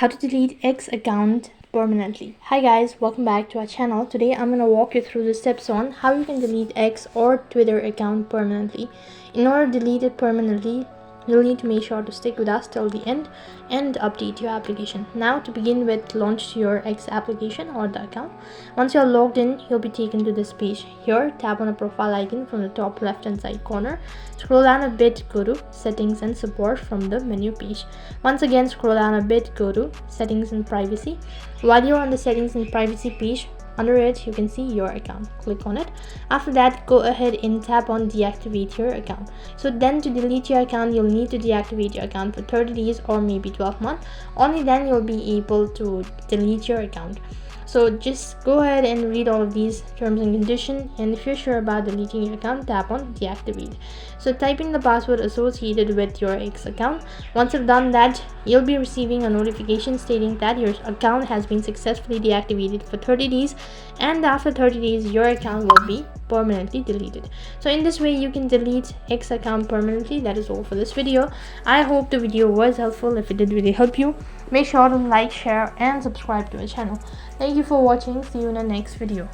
How to delete X account permanently. Hi guys, welcome back to our channel. Today I'm going to walk you through the steps on how you can delete X or Twitter account permanently. In order to delete it permanently, you'll need to make sure to stick with us till the end and update your application. Now to begin with, launch your X application or the account. Once you're logged in, you'll be taken to this page. Here, tap on the profile icon from the top left hand side corner. Scroll down a bit, go to settings and support from the menu page. Once again, scroll down a bit, go to settings and privacy. While you're on the settings and privacy page, under it you can see your account. Click on it. After that, go ahead and tap on deactivate your account. So then to delete your account, you'll need to deactivate your account for 30 days or maybe 12 months. Only then you'll be able to delete your account. So just go ahead and read all of these terms and conditions, and if you're sure about deleting your account, tap on deactivate. So type in the password associated with your X account. Once you've done that, you'll be receiving a notification stating that your account has been successfully deactivated for 30 days, and after 30 days your account will be permanently deleted. So in this way you can delete X account permanently. That is all for this video. I hope the video was helpful. If it did really help you, make sure to like, share and subscribe to our channel. Thank you for watching. See you in the next video.